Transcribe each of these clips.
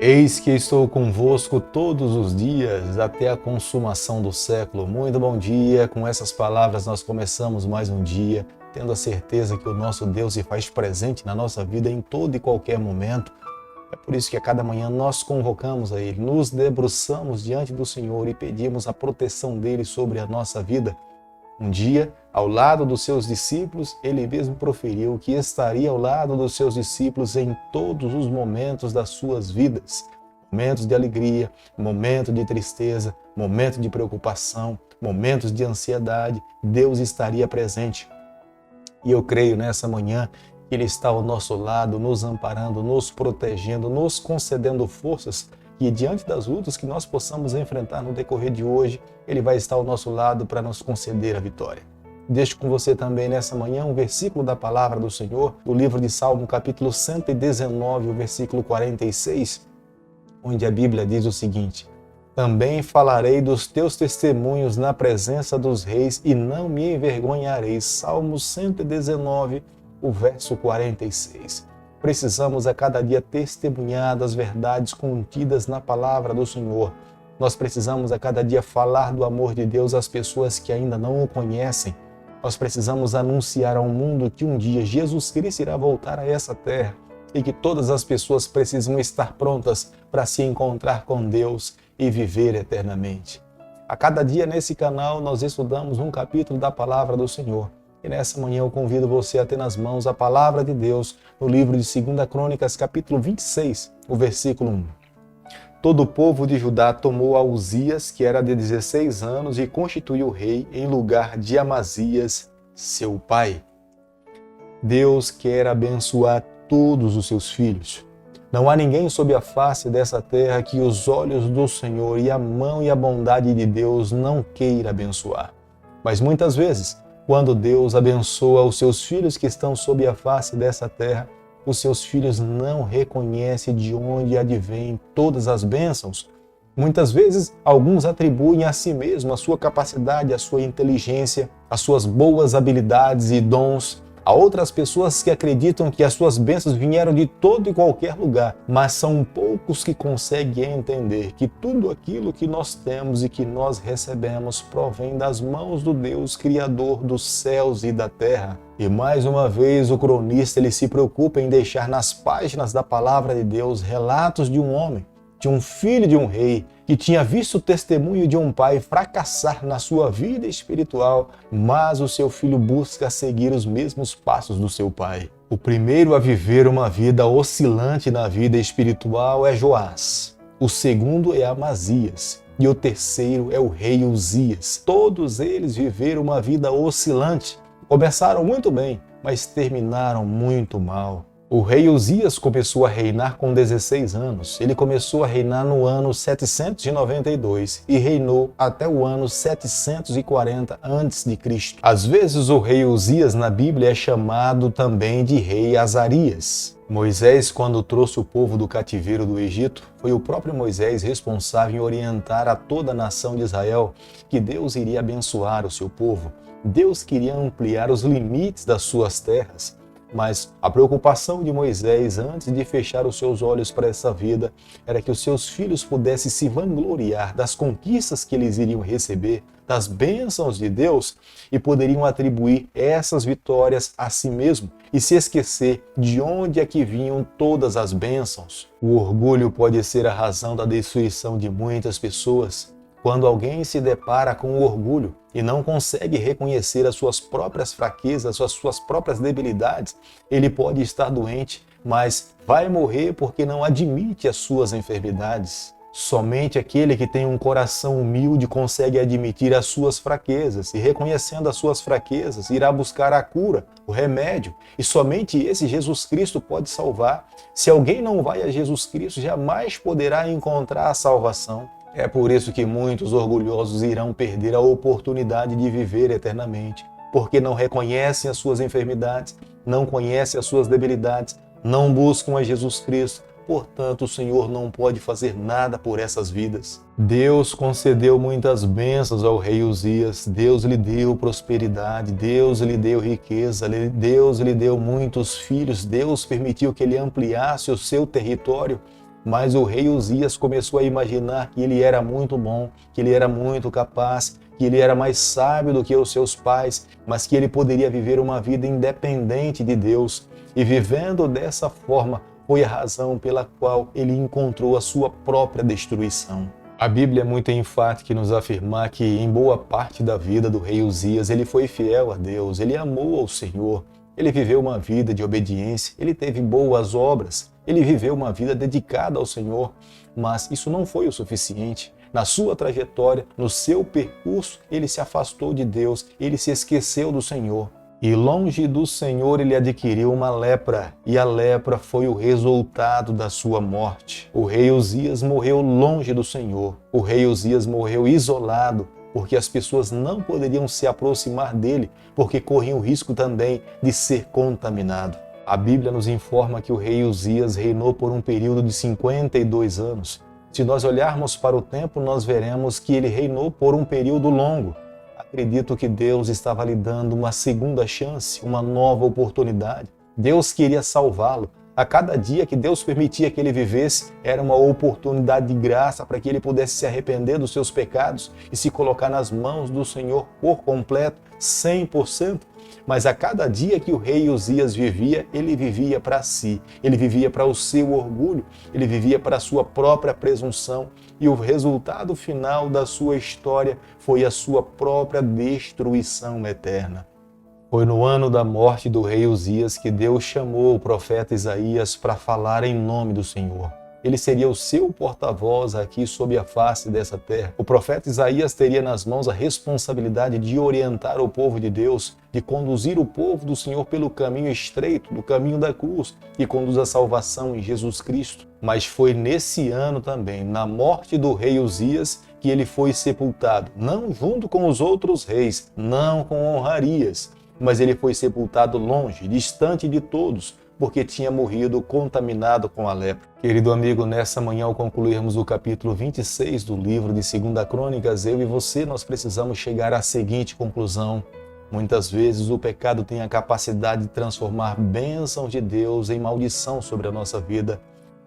Eis que estou convosco todos os dias, até a consumação do século. Muito bom dia. Com essas palavras nós começamos mais um dia, tendo a certeza que o nosso Deus se faz presente na nossa vida em todo e qualquer momento. É por isso que a cada manhã nós convocamos a Ele, nos debruçamos diante do Senhor e pedimos a proteção dEle sobre a nossa vida. Um dia, ao lado dos seus discípulos, Ele mesmo proferiu que estaria ao lado dos seus discípulos em todos os momentos das suas vidas. Momentos de alegria, momentos de tristeza, momentos de preocupação, momentos de ansiedade, Deus estaria presente. E eu creio nessa manhã que Ele está ao nosso lado, nos amparando, nos protegendo, nos concedendo forças e diante das lutas que nós possamos enfrentar no decorrer de hoje, Ele vai estar ao nosso lado para nos conceder a vitória. Deixo com você também nessa manhã um versículo da palavra do Senhor, do livro de Salmo, capítulo 119, o versículo 46, onde a Bíblia diz o seguinte: também falarei dos teus testemunhos na presença dos reis e não me envergonharei. Salmo 119, o verso 46. Precisamos a cada dia testemunhar das verdades contidas na palavra do Senhor. Nós precisamos a cada dia falar do amor de Deus às pessoas que ainda não o conhecem. Nós precisamos anunciar ao mundo que um dia Jesus Cristo irá voltar a essa terra e que todas as pessoas precisam estar prontas para se encontrar com Deus e viver eternamente. A cada dia nesse canal nós estudamos um capítulo da palavra do Senhor. E nessa manhã eu convido você a ter nas mãos a palavra de Deus no livro de 2 Crônicas, capítulo 26, o versículo 1. Todo o povo de Judá tomou a Uzias, que era de 16 anos, e constituiu rei em lugar de Amazias, seu pai. Deus quer abençoar todos os seus filhos. Não há ninguém sob a face dessa terra que os olhos do Senhor e a mão e a bondade de Deus não queira abençoar. Mas muitas vezes, quando Deus abençoa os seus filhos que estão sob a face dessa terra, os seus filhos não reconhecem de onde advêm todas as bênçãos. Muitas vezes, alguns atribuem a si mesmo a sua capacidade, a sua inteligência, as suas boas habilidades e dons. Há outras pessoas que acreditam que as suas bênçãos vieram de todo e qualquer lugar, mas são poucos que conseguem entender que tudo aquilo que nós temos e que nós recebemos provém das mãos do Deus Criador dos céus e da terra. E mais uma vez o cronista ele se preocupa em deixar nas páginas da palavra de Deus relatos de um homem, de um filho de um rei, que tinha visto o testemunho de um pai fracassar na sua vida espiritual, mas o seu filho busca seguir os mesmos passos do seu pai. O primeiro a viver uma vida oscilante na vida espiritual é Joás. O segundo é Amazias. E o terceiro é o rei Uzias. Todos eles viveram uma vida oscilante. Começaram muito bem, mas terminaram muito mal. O rei Uzias começou a reinar com 16 anos. Ele começou a reinar no ano 792 e reinou até o ano 740 a.C. Às vezes o rei Uzias na Bíblia é chamado também de rei Azarias. Moisés, quando trouxe o povo do cativeiro do Egito, foi o próprio Moisés responsável em orientar a toda a nação de Israel que Deus iria abençoar o seu povo. Deus queria ampliar os limites das suas terras. Mas a preocupação de Moisés, antes de fechar os seus olhos para essa vida, era que os seus filhos pudessem se vangloriar das conquistas que eles iriam receber, das bênçãos de Deus, e poderiam atribuir essas vitórias a si mesmo e se esquecer de onde é que vinham todas as bênçãos. O orgulho pode ser a razão da destruição de muitas pessoas. Quando alguém se depara com o orgulho e não consegue reconhecer as suas próprias fraquezas, as suas próprias debilidades, ele pode estar doente, mas vai morrer porque não admite as suas enfermidades. Somente aquele que tem um coração humilde consegue admitir as suas fraquezas e, reconhecendo as suas fraquezas, irá buscar a cura, o remédio. E somente esse Jesus Cristo pode salvar. Se alguém não vai a Jesus Cristo, jamais poderá encontrar a salvação. É por isso que muitos orgulhosos irão perder a oportunidade de viver eternamente, porque não reconhecem as suas enfermidades, não conhecem as suas debilidades, não buscam a Jesus Cristo. Portanto, o Senhor não pode fazer nada por essas vidas. Deus concedeu muitas bênçãos ao rei Uzias. Deus lhe deu prosperidade, Deus lhe deu riqueza, Deus lhe deu muitos filhos, Deus permitiu que ele ampliasse o seu território. Mas o rei Uzias começou a imaginar que ele era muito bom, que ele era muito capaz, que ele era mais sábio do que os seus pais, mas que ele poderia viver uma vida independente de Deus. E vivendo dessa forma, foi a razão pela qual ele encontrou a sua própria destruição. A Bíblia é muito enfática em nos afirmar que em boa parte da vida do rei Uzias ele foi fiel a Deus, ele amou ao Senhor, ele viveu uma vida de obediência, ele teve boas obras, ele viveu uma vida dedicada ao Senhor, mas isso não foi o suficiente. Na sua trajetória, no seu percurso, ele se afastou de Deus, ele se esqueceu do Senhor. E longe do Senhor ele adquiriu uma lepra, e a lepra foi o resultado da sua morte. O rei Uzias morreu longe do Senhor. O rei Uzias morreu isolado, porque as pessoas não poderiam se aproximar dele, porque corriam o risco também de ser contaminado. A Bíblia nos informa que o rei Uzias reinou por um período de 52 anos. Se nós olharmos para o tempo, nós veremos que ele reinou por um período longo. Acredito que Deus estava lhe dando uma segunda chance, uma nova oportunidade. Deus queria salvá-lo. A cada dia que Deus permitia que ele vivesse, era uma oportunidade de graça para que ele pudesse se arrepender dos seus pecados e se colocar nas mãos do Senhor por completo, 100%. Mas a cada dia que o rei Uzias vivia, ele vivia para si, ele vivia para o seu orgulho, ele vivia para a sua própria presunção, e o resultado final da sua história foi a sua própria destruição eterna. Foi no ano da morte do rei Uzias que Deus chamou o profeta Isaías para falar em nome do Senhor. Ele seria o seu porta-voz aqui sob a face dessa terra. O profeta Isaías teria nas mãos a responsabilidade de orientar o povo de Deus, de conduzir o povo do Senhor pelo caminho estreito, do caminho da cruz, que conduz à salvação em Jesus Cristo. Mas foi nesse ano também, na morte do rei Uzias, que ele foi sepultado, não junto com os outros reis, não com honrarias, mas ele foi sepultado longe, distante de todos, porque tinha morrido contaminado com a lepra. Querido amigo, nessa manhã, ao concluirmos o capítulo 26 do livro de 2 Crônicas, eu e você, nós precisamos chegar à seguinte conclusão. Muitas vezes o pecado tem a capacidade de transformar bênçãos de Deus em maldição sobre a nossa vida.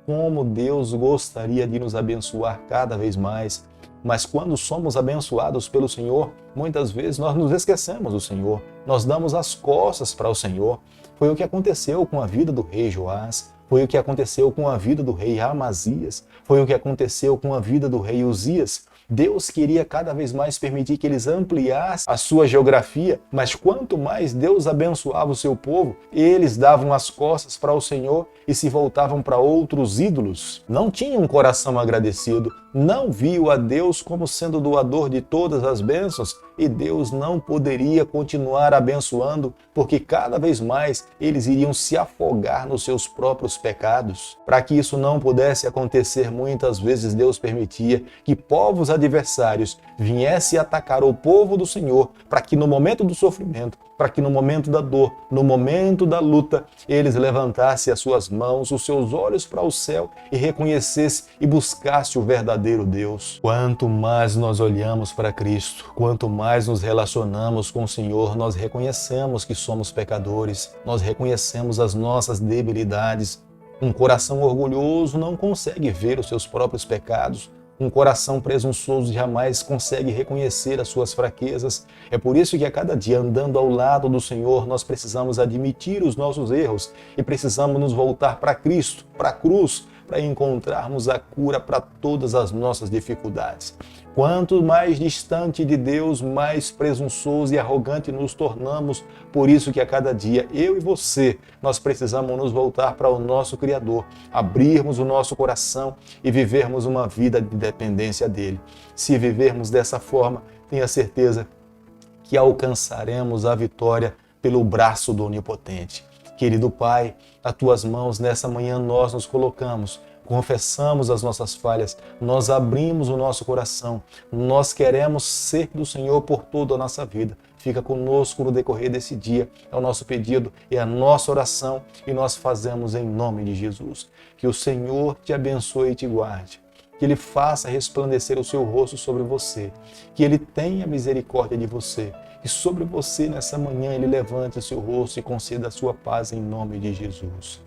Como Deus gostaria de nos abençoar cada vez mais. Mas quando somos abençoados pelo Senhor, muitas vezes nós nos esquecemos do Senhor. Nós damos as costas para o Senhor. Foi o que aconteceu com a vida do rei Joás. Foi o que aconteceu com a vida do rei Amazias. Foi o que aconteceu com a vida do rei Uzias. Deus queria cada vez mais permitir que eles ampliassem a sua geografia, mas quanto mais Deus abençoava o seu povo, eles davam as costas para o Senhor e se voltavam para outros ídolos. Não tinham um coração agradecido, não viam a Deus como sendo doador de todas as bênçãos, e Deus não poderia continuar abençoando, porque cada vez mais eles iriam se afogar nos seus próprios pecados. Para que isso não pudesse acontecer, muitas vezes Deus permitia que povos adversários viessem atacar o povo do Senhor, para que no momento do sofrimento, para que no momento da dor, no momento da luta, eles levantassem as suas mãos, os seus olhos para o céu e reconhecessem e buscassem o verdadeiro Deus. Quanto mais nós olhamos para Cristo, quanto mais nos relacionamos com o Senhor, nós reconhecemos que somos pecadores, nós reconhecemos as nossas debilidades. Um coração orgulhoso não consegue ver os seus próprios pecados. Um coração presunçoso jamais consegue reconhecer as suas fraquezas. É por isso que a cada dia, andando ao lado do Senhor, nós precisamos admitir os nossos erros e precisamos nos voltar para Cristo, para a cruz, para encontrarmos a cura para todas as nossas dificuldades. Quanto mais distante de Deus, mais presunçoso e arrogante nos tornamos. Por isso que a cada dia, eu e você, nós precisamos nos voltar para o nosso Criador, abrirmos o nosso coração e vivermos uma vida de dependência dele. Se vivermos dessa forma, tenha certeza que alcançaremos a vitória pelo braço do Onipotente. Querido Pai, nas tuas mãos nessa manhã nós nos colocamos, confessamos as nossas falhas, nós abrimos o nosso coração, nós queremos ser do Senhor por toda a nossa vida. Fica conosco no decorrer desse dia, é o nosso pedido, é a nossa oração e nós fazemos em nome de Jesus. Que o Senhor te abençoe e te guarde, que Ele faça resplandecer o seu rosto sobre você, que Ele tenha misericórdia de você, e sobre você nessa manhã Ele levante o seu rosto e conceda a sua paz em nome de Jesus.